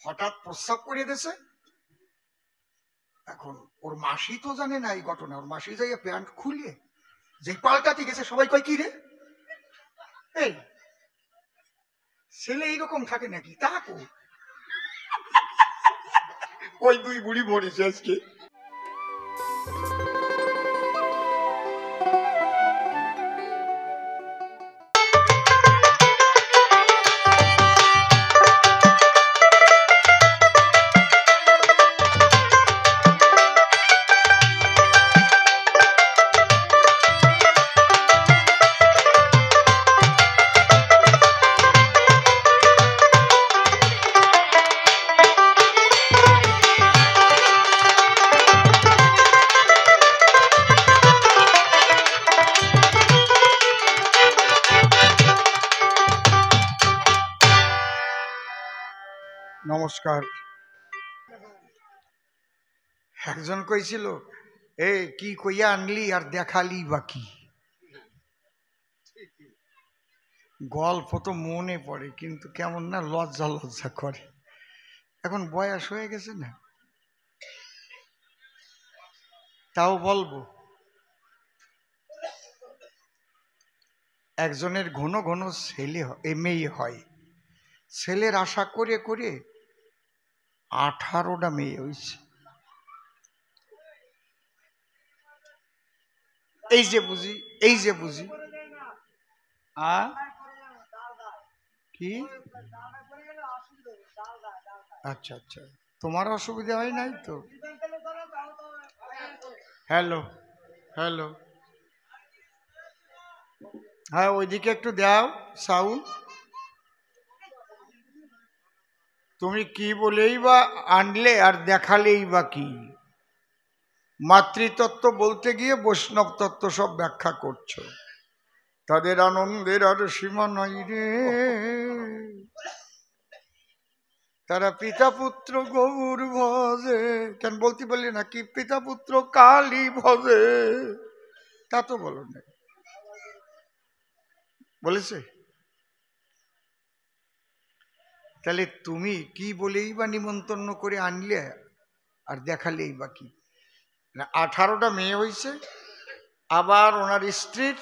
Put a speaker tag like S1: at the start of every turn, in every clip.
S1: হঠাৎ প্রস্রাব করে দিয়েছে। এখন ওর মাসি তো জানে না এই ঘটনা। ওর মাসি যাইয়া প্যান্ট খুলে যে পাল্টাতে গেছে, সবাই কয় কি রে, এই ছেলে এইরকম থাকে নাকি? তাকো ওই দুই বুড়ি মরেছে আজকে। নমস্কার। একজন কইছিল, এ কি কইয়া আনলি আর দেখালি বাকি। গল্প তো মনে পড়ে, কিন্তু কেমন না লজ্জা লজ্জা করে। এখন বয়স হয়ে গেছে না, তাও বলবো। একজনের ঘন ঘন ছেলে মেয়ে হয়, ছেলের আশা করে করে 18টা মেয়ে হয়েছে। এই যে বুঝি, এই যে বুঝি। কি? আচ্ছা আচ্ছা, তোমার অসুবিধা হয় নাই তো? হ্যালো হ্যালো, হ্যাঁ ওইদিকে একটু দাও সাউন্ড। তুমি কি বলেই বা আনলে আর দেখালেই বা কি? মাতৃতত্ত্ব বলতে গিয়ে বৈষ্ণব তত্ত্ব সব ব্যাখ্যা করছো। তাদের আনন্দের আর সীমা নাই রে, তারা পিতা পুত্র গৌর ভজে। কেন বলতে বললি না কি পিতা পুত্র কালী ভজে? তা তো বলো না, বলেছে। তাহলে তুমি কি বলেই বা নিমন্ত্রণ করে আনলে আর দেখালেই বা কি? 18টা মেয়ে হয়েছে, আবার ওনার স্ত্রীর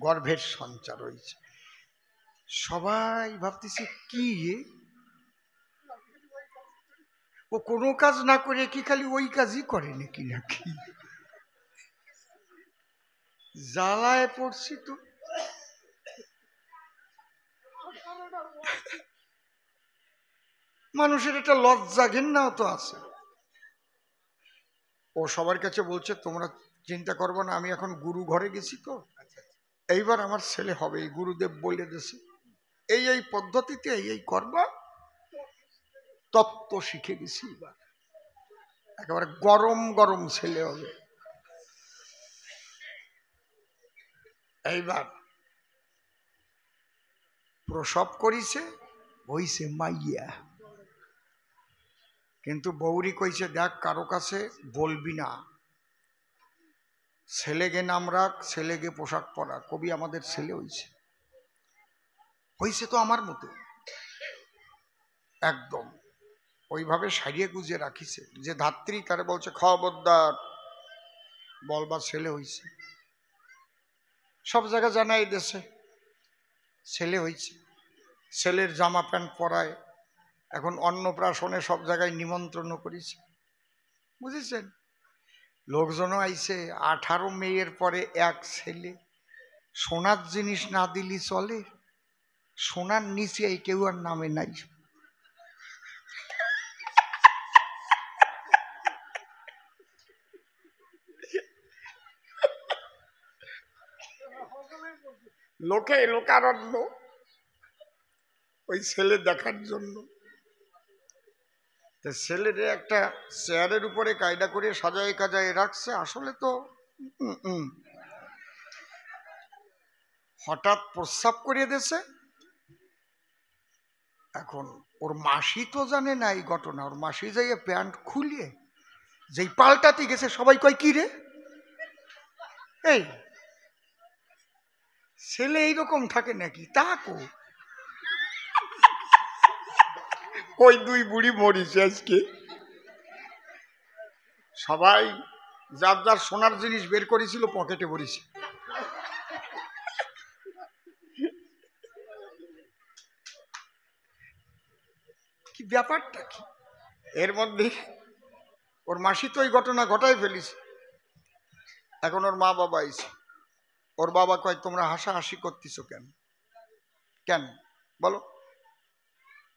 S1: গর্ভের সঞ্চার হয়েছে। সবাই ভাবতেছে কি ও কোনো কাজ না করে কি খালি ওই কাজই করে নাকি নাকি? জ্বালায় পড়ছি তো। মানুষের একটা লজ্জা ঘেন্নাও তো আছে। ও সবার কাছে বলছে তোমরা চিন্তা করবো না, আমি এখন গুরু ঘরে গেছি তো, এইবার আমার ছেলে হবে। এই গুরুদেব বলে দিয়েছে এই এই পদ্ধতিতে এই করবা, তত্ত্ব শিখে গেছি। এবার একেবারে গরম গরম ছেলে হবে। এইবার প্রসব করিছে, হইছে মাইয়া। কিন্তু বৌরি কইছে দেখ কারো কাছে বলবি না, ছেলেকে নাম রাখ, ছেলেকে পোশাক পরা। কবি আমাদের ছেলে হইছে, হইছে তো আমার মতো একদম ওইভাবে সারিয়ে গুজিয়ে রাখিছে যে ধাত্রী তারে বলছে খবরদার বলবা ছেলে হইছে। সব জায়গা জানাই দেশে ছেলে হইছে, ছেলের জামা প্যান্ট পরায়। এখন অন্নপ্রাশনে সব জায়গায় নিমন্ত্রণ করেছে, বুঝেছেন? লোকজনও আইছে। 18 মেয়ের পরে এক ছেলে। সোনার জিনিস না দিলি চলে, সোনার নিচে কেউ আর নামে নাই। লোকে লোকারণ্য ওই ছেলে দেখার জন্য। ছেলের একটা চেয়ারের উপরে কায়দা করে সাজায় কাজায় রাখছে। আসলে তো হঠাৎ প্রস্রাব করিয়ে দিয়েছে। এখন ওর মাসি তো জানে না এই ঘটনা। ওর মাসি যাইয়া প্যান্ট খুলে যেই পাল্টাতে গেছে, সবাই কয় কি রে, এই ছেলে এইরকম থাকে নাকি? তাকো ওই দুই বুড়ি মরিছে আজকে। সবাই যার যার সোনার জিনিস বের করেছিল পকেটে ভরেছে। কি ব্যাপারটা কি? এর মধ্যে ওর মাসি তো এই ঘটনা ঘটাই ফেলিছে। এখন ওর মা বাবা আইছে। ওর বাবা কয়, তোমরা হাসাহাসি করতেছো কেন? কেন বলো?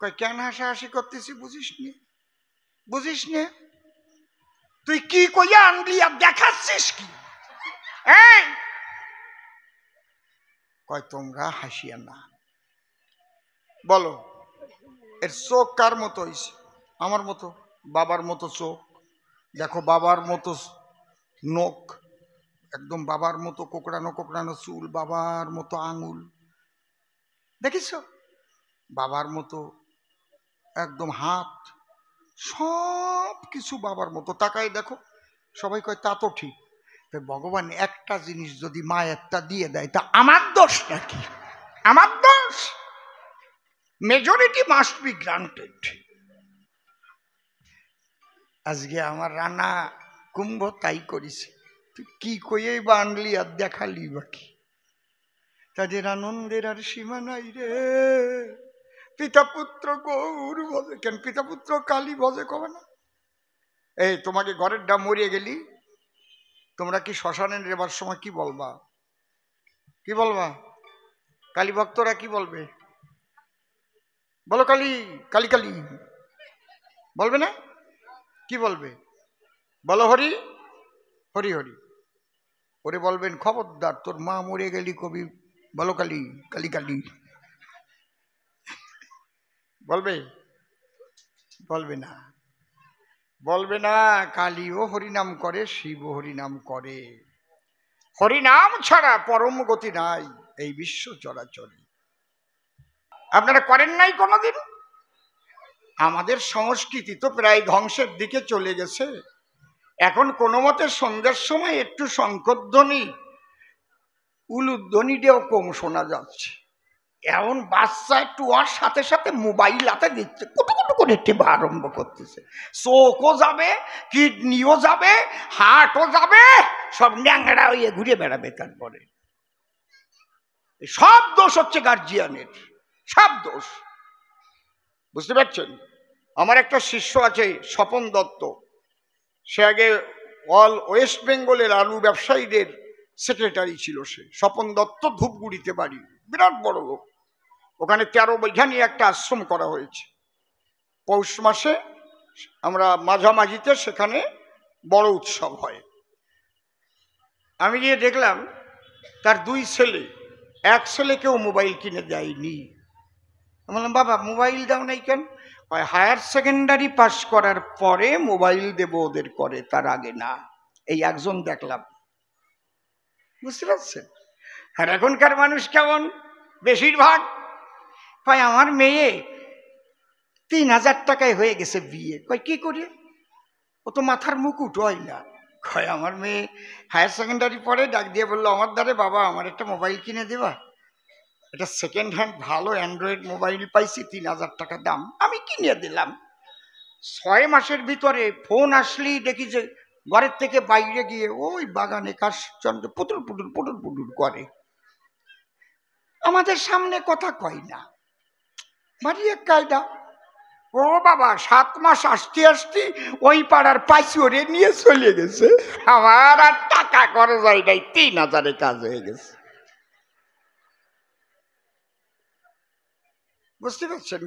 S1: কয়, কেন হাসাহাসি করতেছি বুঝিস নি? বুঝিস নে? তুই কি কইয়া আনলি আর দেখাচ্ছিস কি? কয়, তোমরা হাসিয়া না। বলো, এর চোখ কার মতো হইছে? আমার মতো, বাবার মতো চোখ। দেখো, বাবার মতো নখ, একদম বাবার মতো কোকড়ানো কোকড়ানো চুল, বাবার মতো আঙুল, দেখিস? বাবার মতো একদম হাত, সব কিছু বাবার মতো। তাকাই দেখো, সবাই কয় তা তো ঠিক। ভগবান একটা জিনিস যদি মায়েরটা দিয়ে দেয় তা আমার দোষ নাকি? আমার দোষ? Majority must be granted. আজকে আমার রানা কুম্ভ তাই করেছে। তুই কি কইয়েই বা আনলি আর দেখালি বাকি? তাদের আনন্দের আর সীমা নাই রে। পিতা পুত্র গৌর ভজে। কেন পিতা পুত্র কালী ভজে কবে না? এই তোমাকে ঘরের ডা মরিয়ে গেলি, তোমরা কি শ্মশানে নেবার সময় কি বলবা? কি বলবা? কালী ভক্তরা কি বলবে? বলো, কালী কালী কালী বলবে না? কি বলবে? বলো, হরি হরি হরি। ওরে বলবেন, খবরদার, তোর মা মরে গেলি কবি বলো কালী কালী কালী। বলবে? বলবে না, বলবে না। কালীও হরিনাম করে, শিব হরিনাম করে। হরিনাম ছাড়া পরম গতি নাই এই বিশ্ব চরাচরে। আপনারা করেন নাই কোনোদিন? আমাদের সংস্কৃতি তো প্রায় ধ্বংসের দিকে চলে গেছে। এখন কোনো মতে সন্ধ্যার সময় একটু শঙ্করধ্বনি, উলুধ্বনিটাও কম শোনা যাচ্ছে। এমন বাচ্চা একটু ওর সাথে সাথে মোবাইল হাতে দিচ্ছে, কুটু কুটু করে টেপা আরম্ভ করতেছে। চোখও যাবে, কিডনিও যাবে, হার্টও যাবে, সব ন্যাংরা হয়ে ঘুরে বেড়াবে। তারপরে সব দোষ হচ্ছে গার্জিয়ানের, সব দোষ। বুঝতে পারছেন? আমার একটা শিষ্য আছে স্বপন দত্ত। সে আগে অল ওয়েস্ট বেঙ্গলের আলু ব্যবসায়ীদের সেক্রেটারি ছিল। সে স্বপন দত্ত, ধূপগুড়িতে বাড়ি, বিরাট বড় লোক। ওখানে 13 বিঘা নিয়ে একটা আশ্রম করা হয়েছে। পৌষ মাসে আমরা মাঝামাঝিতে সেখানে বড় উৎসব হয়। আমি গিয়ে দেখলাম তার 2 ছেলে, এক ছেলেকেও মোবাইল কিনে দেয়নি। আমি বললাম, বাবা মোবাইল দাও নাই কেন? হায়ার সেকেন্ডারি পাস করার পরে মোবাইল দেব ওদের করে, তার আগে না। এই একজন দেখলাম। বুঝতে পারছেন? আর এখনকার মানুষ কেমন? বেশিরভাগ কয় আমার মেয়ে 3000 টাকায় হয়ে গেছে বিয়ে। কয় কি করে? ও তো মাথার মুকুট হয় না। কয় আমার মেয়ে হায়ার সেকেন্ডারি পরে ডাক দিয়ে বললো, আমার দ্বারে বাবা আমার একটা মোবাইল কিনে দেবা? এটা সেকেন্ড হ্যান্ড ভালো অ্যান্ড্রয়েড মোবাইল পাইছি, 3000 টাকা দাম, আমি কিনে দিলাম। 6 মাসের ভিতরে ফোন আসলেই দেখি যে ঘরের থেকে বাইরে গিয়ে ওই বাগানে কাশচন্দ্র পুতুল পুতুল পুতুল পুতুল করে। আমাদের সামনে কথা কয় না, বাড়ি এক কায়দা। ও বাবা 7 মাস আসতে আসতে ওই পাড়ার পাইছি ওরে নিয়ে চলে গেছে। আমার আর টাকা খরচ হয় নাই, 3000-এ কাজ হয়ে গেছে। বুঝতে পারছেন?